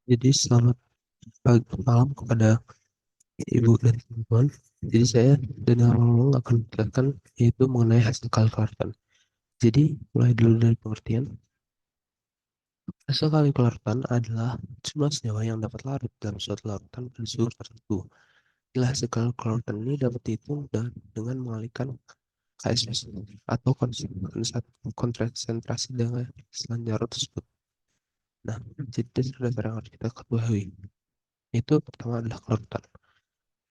Jadi selamat pagi malam kepada ibu dan teman-teman. Jadi saya dan Lolong akan menjelaskan yaitu mengenai hasil kalkulatan. Jadi mulai dulu dari pengertian. Hasil kalkulatan adalah jumlah senyawa yang dapat larut dalam suatu larutan pada suhu tertentu. Nilai hasil kalkulatan ini dapat dihitung dengan mengalihkan KS atau konsentrasi dengan selanjar tersebut. Nah, jadi dasar-dasar yang harus kita ketahui itu pertama adalah kelarutan.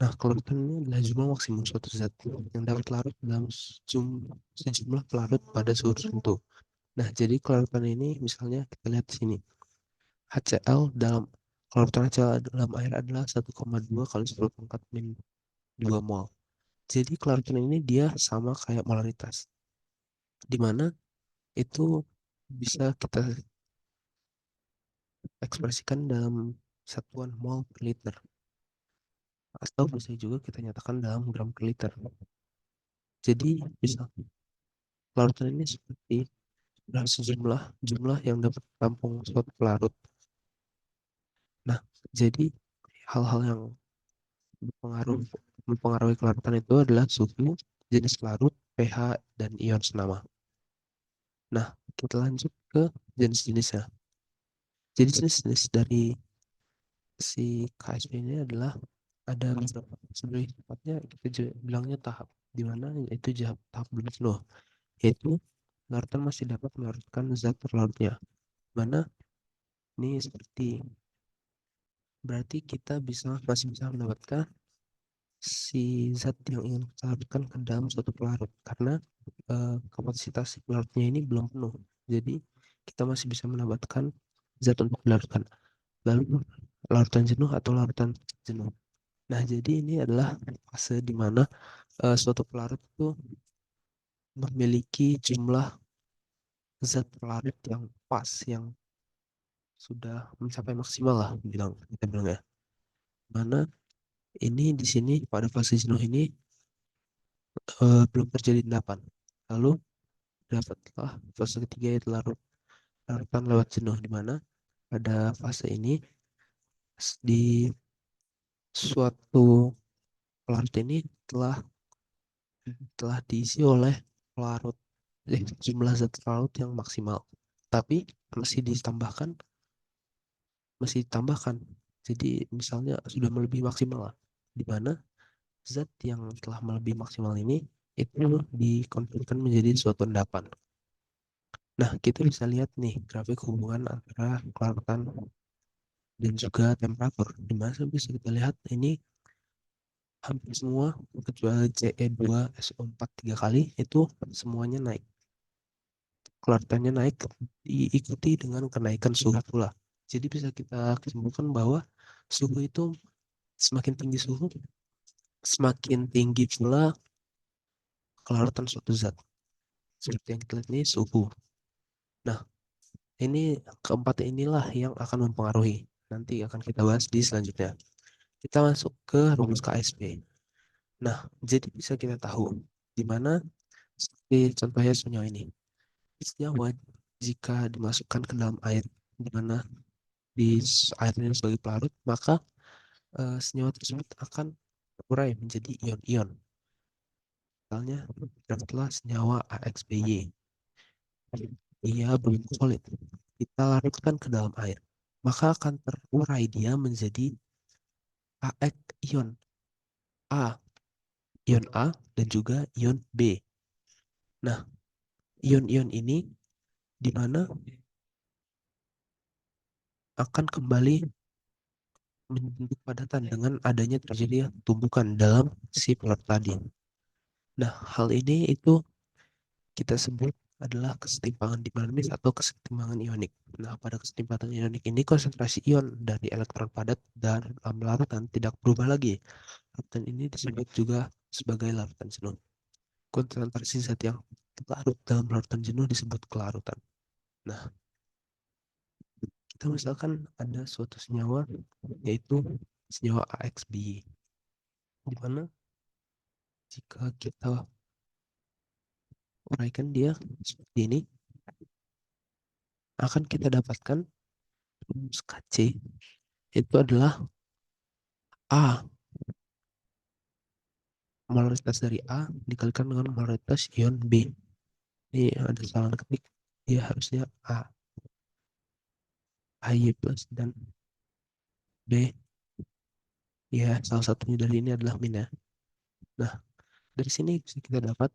Nah, kelarutan ini adalah jumlah maksimum suatu zat yang dapat larut dalam sejumlah pelarut pada suhu tertentu. Nah, jadi kelarutan ini misalnya kita lihat di sini. HCl dalam kelarutan HCl dalam air adalah 1,2 kali 10 pangkat min 2 mol. Jadi kelarutan ini dia sama kayak molaritas, di mana itu bisa kita ekspresikan dalam satuan mol per liter, atau bisa juga kita nyatakan dalam gram per liter. Jadi bisa kelarutan ini seperti dan sejumlah jumlah yang dapat tampung suatu pelarut. Nah, jadi hal-hal yang berpengaruh mempengaruhi kelarutan itu adalah suhu, jenis pelarut, pH, dan ion senama. Nah, kita lanjut ke jenis-jenisnya. Jadi jenis-jenis dari si KSP ini adalah ada beberapa sebenarnya tepatnya kita bilangnya tahap, di mana itu tahap belum penuh, yaitu larutan masih dapat melarutkan zat terlarutnya. Mana ini seperti berarti kita masih bisa mendapatkan si zat yang ingin kita larutkan ke dalam suatu pelarut karena kapasitas si pelarutnya ini belum penuh. Jadi kita masih bisa mendapatkan zat untuk dilarutkan. Lalu larutan jenuh atau larutan jenuh. Nah, jadi ini adalah fase di mana suatu pelarut itu memiliki jumlah zat pelarut yang pas, yang sudah mencapai maksimal lah kita bilang ya. Mana ini di sini pada fase jenuh ini belum terjadi endapan. Lalu dapatlah fase ketiga yaitu larutan lewat jenuh, di mana pada fase ini di suatu pelarut ini telah telah diisi oleh pelarut jumlah zat pelarut yang maksimal, tapi masih ditambahkan masih ditambahkan. Jadi misalnya sudah melebihi maksimal lah, di mana zat yang telah melebihi maksimal ini itu dikonvertkan menjadi suatu endapan. Nah, kita bisa lihat nih grafik hubungan antara kelarutan dan juga temperatur. Di mana bisa kita lihat ini hampir semua kecuali Ce2SO4 tiga kali itu semuanya naik. Kelarutannya naik diikuti dengan kenaikan suhu pula. Jadi bisa kita kesimpulan bahwa suhu itu semakin tinggi suhu, semakin tinggi pula kelarutan suatu zat. Seperti yang kita lihat ini suhu. Nah, ini keempat inilah yang akan mempengaruhi. Nanti akan kita bahas di selanjutnya. Kita masuk ke rumus KSP. Nah, jadi bisa kita tahu di mana seperti contohnya senyawa ini. Senyawa jika dimasukkan ke dalam air, di mana di air ini sebagai pelarut, maka senyawa tersebut akan terurai menjadi ion-ion. Misalnya, dapatlah senyawa AXBY. Ia belum solid. Kita larutkan ke dalam air, maka akan terurai dia menjadi AX ion A, ion A dan juga ion B. Nah, ion-ion ini di mana akan kembali membentuk padatan dengan adanya terjadi tumbukan dalam si pelarut tadi. Nah, hal ini itu kita sebut adalah kesetimpangan dinamis atau kesetimpangan ionik. Nah, pada kesetimpangan ionik ini konsentrasi ion dari elektron padat dan dalam larutan tidak berubah lagi. Larutan ini disebut juga sebagai larutan jenuh. Konsentrasi zat yang larut dalam larutan jenuh disebut kelarutan. Nah, kita misalkan ada suatu senyawa yaitu senyawa AXB, di mana jika kita uraikan dia seperti ini, akan kita dapatkan rumus Kc itu adalah A, molaritas dari A dikalikan dengan molaritas ion B. Ini ada salah ketik, dia harusnya AY plus dan B, ya salah satunya dari ini adalah min ya. Nah, dari sini bisa kita dapat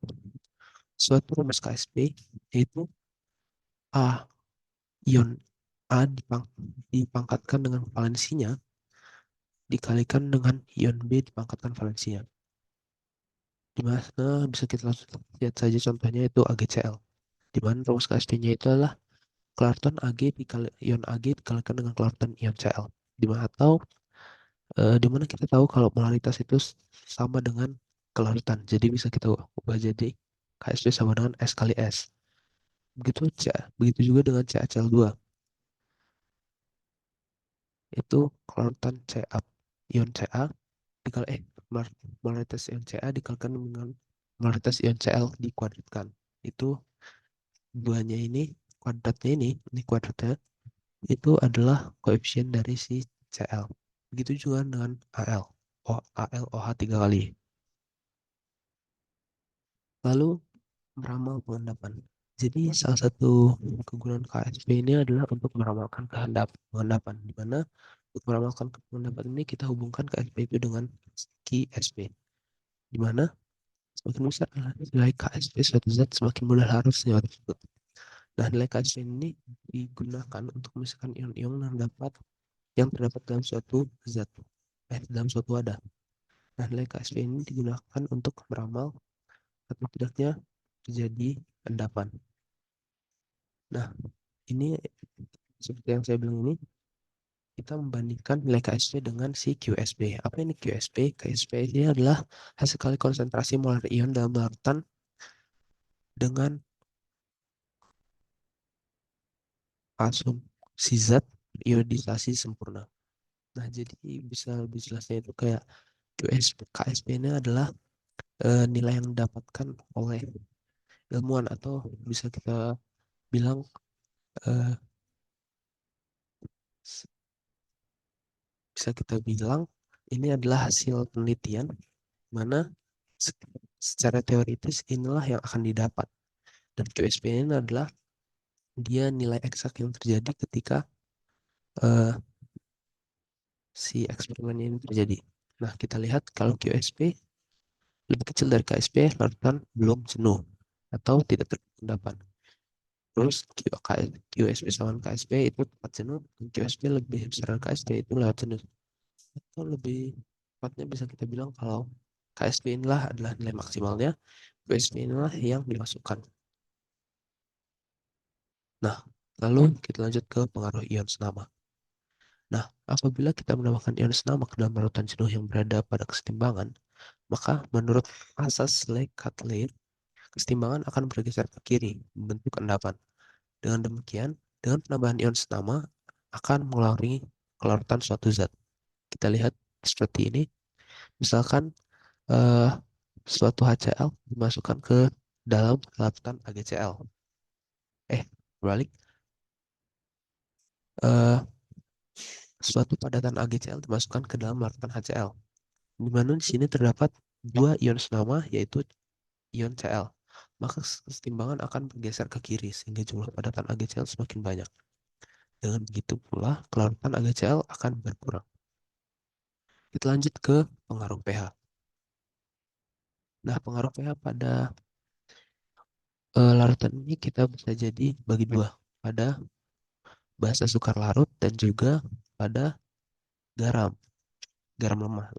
suatu rumus KSP, yaitu A, ion A dipangkatkan dengan valensinya dikalikan dengan ion B dipangkatkan valensinya. Di mana bisa kita lihat saja contohnya itu AgCl. Di mana rumus KSP-nya itu adalah Clarton Ag dikali ion Ag dikalikan dengan Clarton ion Cl. Di mana atau di mana kita tahu kalau polaritas itu sama dengan Clarton. Jadi bisa kita ubah jadi KSP sama dengan S kali S. Begitu juga dengan CaCl2. Itu Clarton Ca ion Ca dikali polaritas ion Ca dikalikan dengan polaritas ion Cl dikuadratkan. Itu duanya ini kuadratnya itu adalah koefisien dari si Cl. Begitu juga dengan Al. Al OH 3 kali. Lalu meramal pengendapan. Jadi salah satu kegunaan KSP ini adalah untuk meramalkan pengendapan. Di mana untuk meramalkan pengendapan ini kita hubungkan KSP itu dengan QSP. Di mana semakin besar nilai KSP suatu zat semakin mudah larut senyawa tersebut. Nah, nilai KSP ini digunakan untuk memisahkan ion-ion yang terdapat dalam suatu zat, dalam suatu wadah. Nah, nilai KSP ini digunakan untuk meramal atau tidaknya terjadi endapan. Nah, ini seperti yang saya bilang ini, kita membandingkan nilai KSP dengan si QSP. Apa ini QSP? QSP ini adalah hasil kali konsentrasi molar ion dalam larutan dengan asumsi zat ionisasi sempurna. Nah, jadi bisa lebih jelasnya itu kayak QSP, KSP ini adalah nilai yang didapatkan oleh ilmuwan atau bisa kita bilang eh, bisa kita bilang ini adalah hasil penelitian mana secara teoritis inilah yang akan didapat, dan QSP ini adalah dia nilai eksak yang terjadi ketika uh, si eksperimen ini terjadi. Nah, kita lihat kalau QSP lebih kecil dari KSP larutan belum jenuh atau tidak terdapat. Terus QSP sama KSP itu tepat jenuh, dan QSP lebih besar dari KSP itu lewat jenuh. Atau lebih tepatnya bisa kita bilang kalau KSP inilah adalah nilai maksimalnya, QSP inilah yang dimasukkan. Nah, lalu kita lanjut ke pengaruh ion senama. Nah, apabila kita menambahkan ion senama ke dalam larutan jenuh yang berada pada kesetimbangan, maka menurut asas Le-Chatelier, kesetimbangan akan bergeser ke kiri, membentuk endapan. Dengan demikian, dengan penambahan ion senama akan mengulangi kelarutan suatu zat. Kita lihat seperti ini. Misalkan eh, suatu HCl dimasukkan ke dalam larutan AgCl. Berbalik. Eh, Suatu padatan AgCl dimasukkan ke dalam larutan HCl. Di mana di sini terdapat dua ion senama yaitu ion Cl. Maka kesetimbangan akan bergeser ke kiri sehingga jumlah padatan AgCl semakin banyak. Dengan begitu pula kelarutan AgCl akan berkurang. Kita lanjut ke pengaruh pH. Nah, pengaruh pH pada larutan ini kita bisa jadi bagi dua, pada basa sukar larut dan juga pada garam, garam lemah.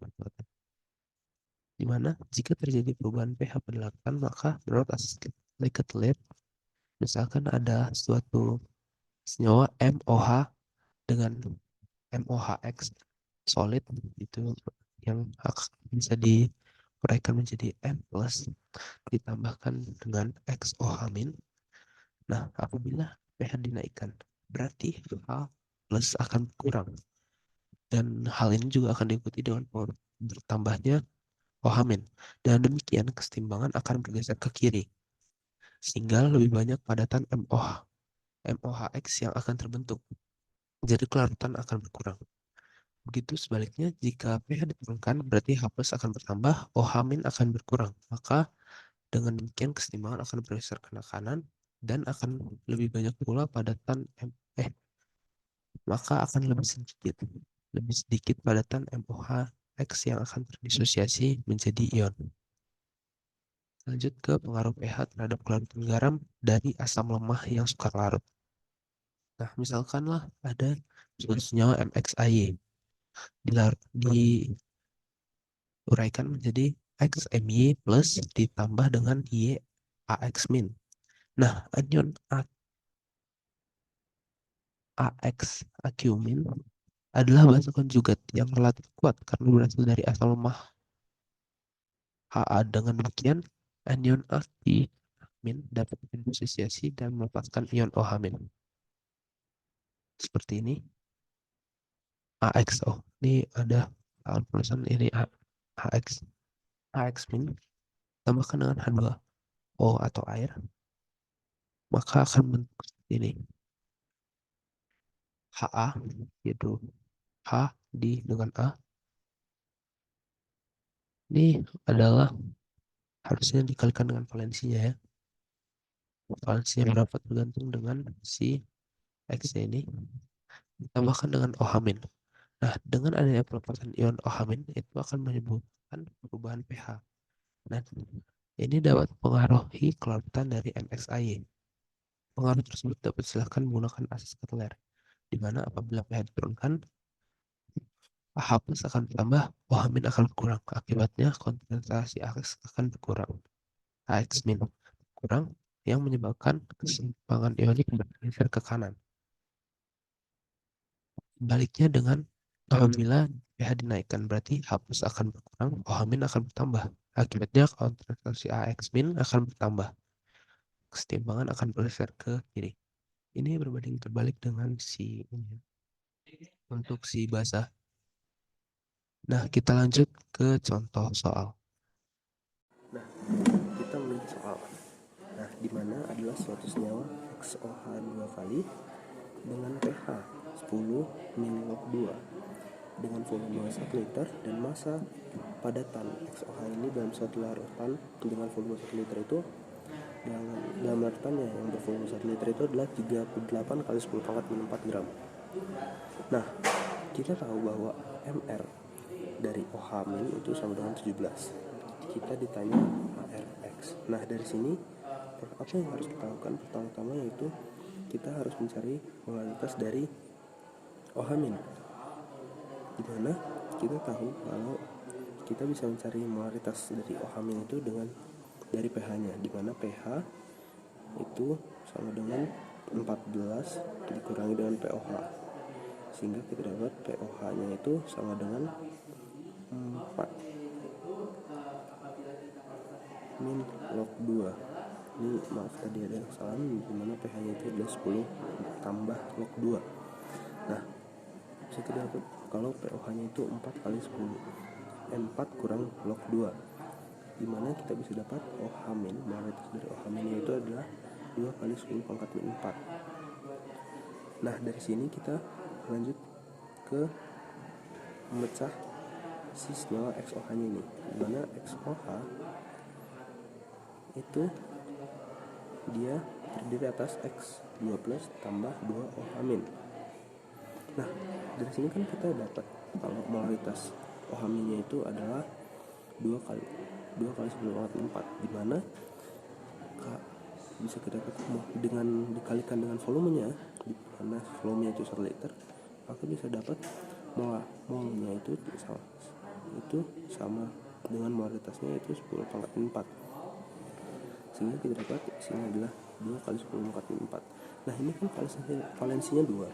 Di mana jika terjadi perubahan pH pada larutan, maka menurut asas Leketler, misalkan ada suatu senyawa MOH dengan MOHX solid itu yang bisa diuraikan menjadi M plus ditambahkan dengan XOH min. Nah, apabila pH dinaikkan, berarti H plus akan kurang. Dan hal ini juga akan diikuti dengan bertambahnya OH min. Dan demikian kesetimbangan akan bergeser ke kiri. Sehingga lebih banyak padatan MOHX yang akan terbentuk. Jadi kelarutan akan berkurang. Begitu sebaliknya, jika pH diturunkan, berarti H plus akan bertambah, OH min akan berkurang. Maka dengan demikian keseimbangan akan bergeser ke kanan dan akan lebih banyak pula padatan maka akan lebih sedikit padatan MOH X yang akan terdisosiasi menjadi ion. Lanjut ke pengaruh pH terhadap kelarutan garam dari asam lemah yang sukar larut. Nah, misalkanlah ada suatu senyawa MXAY diuraikan menjadi XMY plus ditambah dengan YAX min. Nah, anion AX akumin adalah basa konjugat yang relatif kuat karena berasal dari asam lemah Ha. Dengan demikian, anion akimin dapat berdisosiasi dan melepaskan ion OH-. Seperti ini. AXO. Ini ada tulisan ini AX. AX min tambahkan dengan H2O atau air, maka akan bentuk seperti ini. HA yaitu H dengan A. Ini adalah harusnya dikalikan dengan valensinya ya. Valensinya berapa tergantung dengan si X ini ditambahkan dengan OH-. Nah, dengan adanya pelepasan ion OH- itu akan menyebabkan perubahan pH. Nah, ini dapat mempengaruhi kelarutan dari MXAY. Pengaruh tersebut dapat dijelaskan menggunakan asas Cutler, di mana apabila pH diturunkan, H plus akan bertambah, OH- akan berkurang. Akibatnya konsentrasi AX akan berkurang. AX- berkurang yang menyebabkan keseimbangan ionik bergeser ke kanan. Baliknya dengan apabila pH dinaikkan, berarti H plus akan berkurang, OH- akan bertambah. Akibatnya konsentrasi AX- akan bertambah. Keseimbangan akan bergeser ke kiri. Ini berbanding terbalik dengan si ini. Untuk si basah. Nah, kita lanjut ke contoh soal. Nah, kita memiliki soal. Nah, di mana adalah suatu senyawa XOH 2 kali dengan pH 10 min log 2 dengan volume 1 liter dan massa padatan XOH ini dalam suatu larutan dengan volume 1 liter itu dalam larutannya yang bervolume 1 liter itu adalah 38 kali 10 pangkat min 4 gram. Nah, kita tahu bahwa MR dari OH min itu sama dengan 17. Kita ditanya ARX. Nah, dari sini apa yang harus kita lakukan? Pertama-tama yaitu kita harus mencari molaritas dari OH min. Di mana kita tahu kalau kita bisa mencari molaritas dari OH min itu dari pH-nya, di mana pH itu sama dengan 14 dikurangi dengan pOH, sehingga kita dapat pOH-nya itu sama dengan 4 min log 2. Ini maaf tadi ada yang salah, dimana pH-nya itu adalah 10 tambah log 2. Nah, bisa kita dapat kalau pOH-nya itu 4 kali 10 4 kurang log 2, dimana kita bisa dapat OH min, molaritas dari OH min itu adalah 2 kali 10 pangkat min 4. Nah, dari sini kita lanjut ke memecah si senyawa XOH-nya ini, dimana XOH itu dia terdiri atas X2 plus tambah 2 OH min. Nah, dari sini kan kita dapat kalau molaritas OH minnya itu adalah 2 kali 10 pangkat min 4, dimana bisa kita ketemu dengan dikalikan dengan volumenya, di mana volumenya itu 1 liter, maka bisa dapat molnya itu sama dengan molaritasnya itu 10 pangkat min 4, sehingga kita dapat sini adalah 2 kali 10 pangkat min 4. Nah, ini kan valensinya 2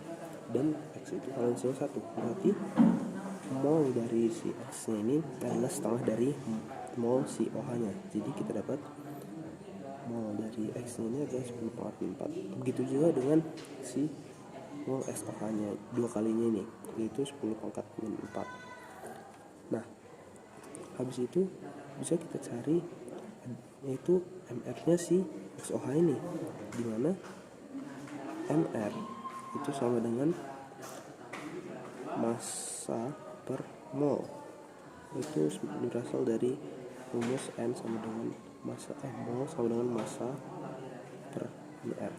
dan X itu valensinya 1, berarti mol dari si X nya ini adalah setengah dari mol si OH nya. Jadi kita dapat mol dari X ini adalah 10 pangkat min 4. Begitu juga dengan si mol SOH nya 2 kalinya ini, yaitu 10 pangkat min 4. Nah, habis itu bisa kita cari yaitu MR nya si XOH ini, dimana MR itu sama dengan massa per mol. Itu berasal dari rumus N sama dengan massa mol sama dengan massa per mR.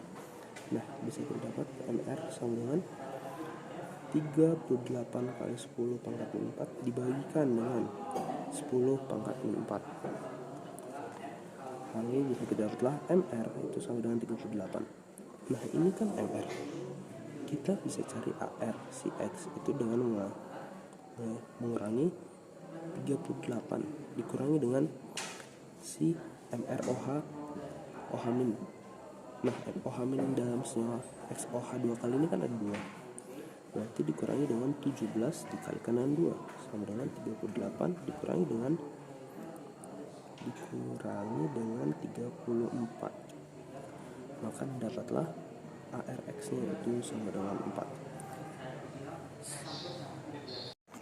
Nah, bisa kita dapat mR sama dengan 38 kali 10 pangkat min 4 dibagikan dengan 10 pangkat min 4. Lalu bisa kita dapatlah mR itu sama dengan 38. Nah, ini kan mR. Kita bisa cari AR si X itu dengan mengurangi 38 dikurangi dengan si MR OH min. Nah, OH min dalam senyawa XOH 2 kali ini kan ada 2. Berarti dikurangi dengan 17 dikalikan dengan 2 sama dengan 38 dikurangi dengan 34. Maka dapatlah ARX-nya itu sama dengan 4.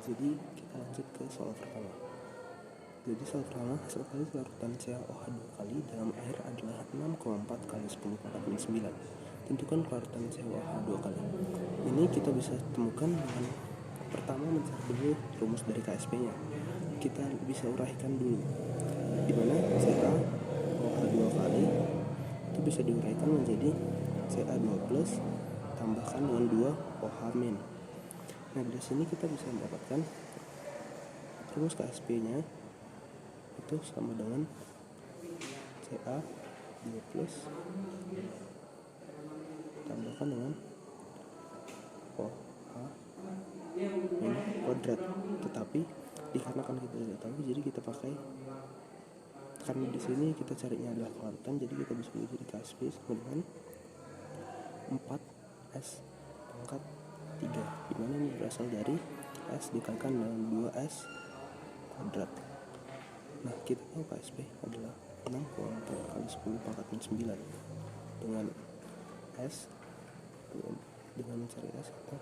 Jadi kita lanjut ke soal pertama. Jadi soal pertama, hasil kali larutan CaOH 2 kali dalam air adalah 6,4 kali 10 pangkat min 9. Tentukan larutan CaOH 2 kali. Ini kita bisa temukan dengan pertama mencari dulu rumus dari KSP-nya. Kita bisa uraikan dulu, dimana CaOH 2 kali itu bisa diuraikan menjadi Ca2 plus tambahkan dengan 2 OH min. Nah, dari sini kita bisa mendapatkan rumus KSP-nya itu sama dengan Ca2 plus tambahkan dengan OH min kuadrat. Tetapi dikarenakan kita tidak tahu, jadi kita pakai, karena di sini kita carinya adalah larutan, jadi kita bisa jadi KSP sama dengan 4S pangkat 3, dimana ini berasal dari S dikalikan dengan 2S kuadrat. Nah, kita tahu KSP adalah 6,4 kali 10 pangkat min 9 dengan S, dengan mencari S kita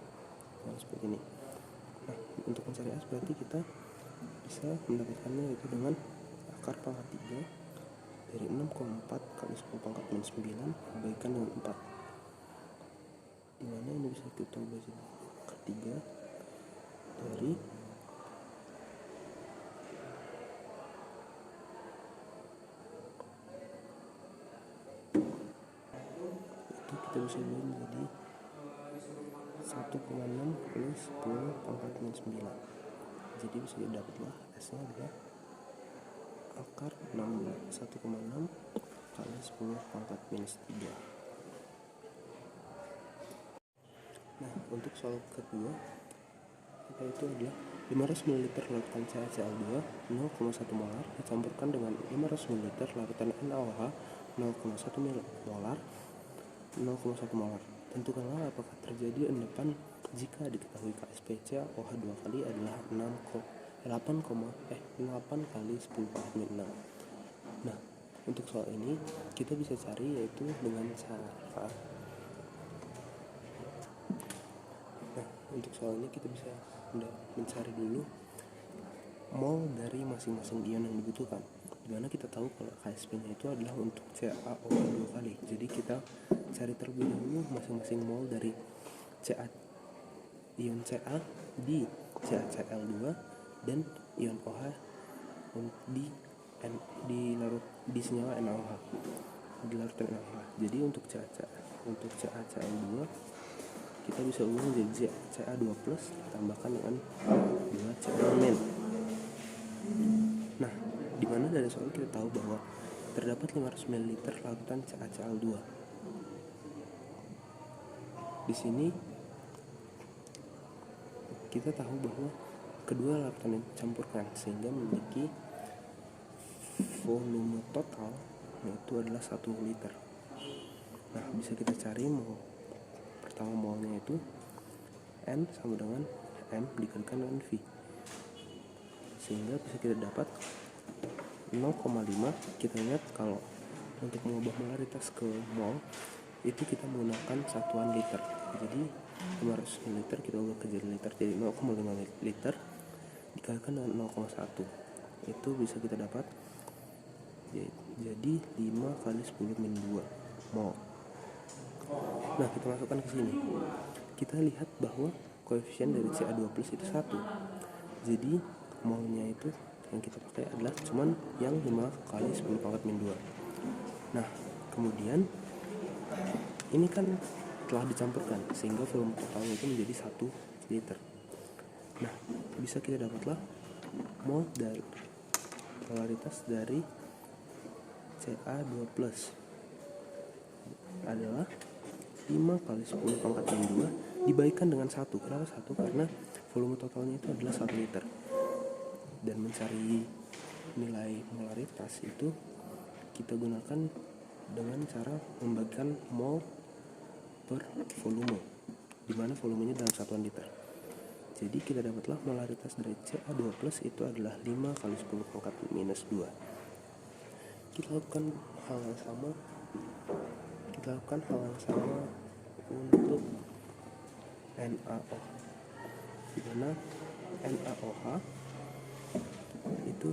seperti ini. Nah, untuk mencari S berarti kita bisa mendapatkannya itu dengan akar pangkat 3 dari 6,4 kali 10 pangkat min 9 dibagikan dengan 4, dimana ini bisa kita bagi akar 3 dari itu kita bisa bagi menjadi 1,6 kali 10 pangkat min 9. Jadi bisa didapatlah S nya adalah akar 1,6 kali 10 pangkat minus 3. Nah, untuk soal kedua, yaitu adalah 500 ml larutan CaCl2 0,1 molar dicampurkan dengan 500 ml larutan NaOH 0,1 molar 0,1 molar. Tentukanlah apakah terjadi endapan jika diketahui KSP CaOH 2 kali adalah 8 kali 10 pangkat min 6. Nah, untuk soal ini kita bisa cari yaitu dengan cara, untuk soal ini kita bisa mencari dulu mol dari masing-masing ion yang dibutuhkan, dimana kita tahu kalau KSP-nya itu adalah untuk CaOH 2 kali. Jadi kita cari terlebih dahulu masing-masing mol dari ion Ca di CaCl2 dan ion OH di senyawa NaOH, di larutan NaOH. Jadi untuk CaCl2 kita bisa ubah menjadi Ca2 plus tambahkan dengan 2 Ca min. Nah, dimana dari soal kita tahu bahwa terdapat 500 ml larutan CaCl2. Di sini kita tahu bahwa kedua larutan yang dicampurkan sehingga memiliki volume total yaitu adalah 1 liter. Nah, bisa kita cari pertama molnya itu N sama dengan M dikalikan dengan V, sehingga bisa kita dapat 0,5. Kita lihat kalau untuk mengubah molaritas ke mol itu kita menggunakan satuan liter. Jadi 500 ml kita ubah ke jadi liter, jadi 0,5 liter dikalikan dengan 0,1, itu bisa kita dapat jadi 5 kali 10 min 2 mol. Nah, kita masukkan ke sini. Kita lihat bahwa koefisien dari Ca2 plus itu 1. Jadi molnya itu yang kita pakai adalah cuman yang 5 kali 10 pangkat min 2. Nah, kemudian ini kan telah dicampurkan sehingga volume totalnya itu menjadi 1 liter. Nah, bisa kita dapatlah mol dari polaritas dari Ca2 plus adalah 5 kali 10 pangkat min 2 dibagikan dengan 1. Kenapa 1? Karena volume totalnya itu adalah 1 liter. Dan mencari nilai molaritas itu kita gunakan dengan cara membagikan mol per volume, di mana volumenya dalam satuan liter. Jadi kita dapatlah molaritas dari Ca2 plus itu adalah 5 kali 10 pangkat minus 2. Kita lakukan hal yang sama untuk NaOH, di mana NaOH itu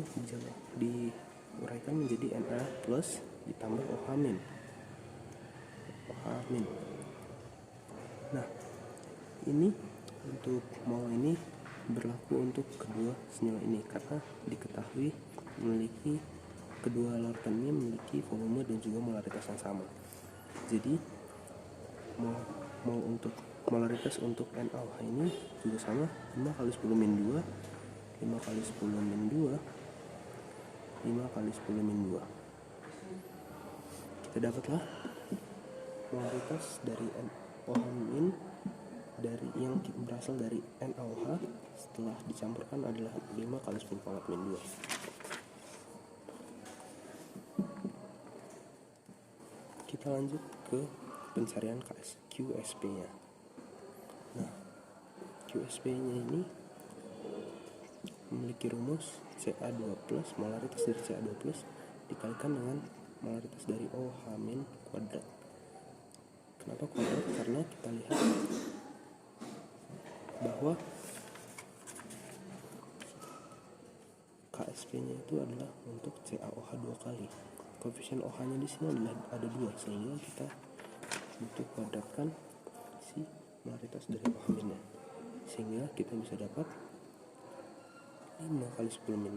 diuraikan menjadi Na plus ditambah OH min. Nah, ini untuk mol ini berlaku untuk kedua senyawa ini karena diketahui memiliki kedua larutan ini memiliki volume dan juga molaritas yang sama. Jadi mol untuk molaritas untuk NaOH ini juga sama, 5 kali 10 min 2, 5 kali 10 min 2, 5 kali 10 min 2. Kita dapatlah molaritas dari OH min dari yang berasal dari NaOH setelah dicampurkan adalah 5 kali 10 pangkat min 2. Kita lanjut ke pencarian QSP-nya. Nah, QSP-nya ini memiliki rumus Ca2 plus, molaritas dari Ca2 plus dikalikan dengan molaritas dari OH min kuadrat. Kenapa kuadrat? Karena kita lihat bahwa KSP-nya itu adalah untuk CaOH 2 kali. Koefisien OH-nya di sini adalah ada 2, sehingga kita butuh kuadratkan si molaritas dari OH min-nya. Sehingga kita bisa dapat 5 kali 10 min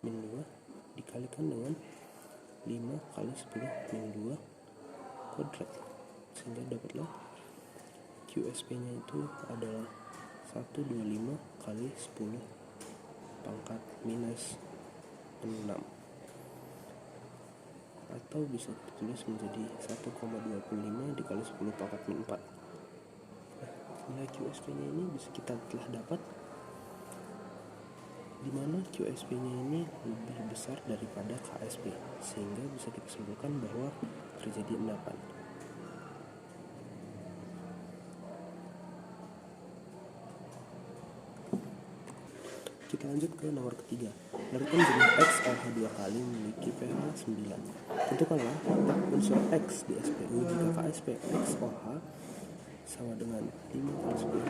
2 dikalikan dengan 5 kali 10 min 2 kuadrat, sehingga dapatlah QSP-nya itu adalah 125 kali 10 pangkat minus 6, atau bisa ditulis menjadi 1,25 dikali 10 pangkat min 4. Nilai QSP-nya ini bisa kita telah dapat, di mana QSP-nya ini lebih besar daripada KSP, sehingga bisa kita simpulkan bahwa terjadi endapan. Kita lanjut ke nomor ketiga. Larutan jenis XOH 2 kali memiliki pH 9. Tentukanlah unsur X di SPU jika KSP XOH sama dengan 5 kali 10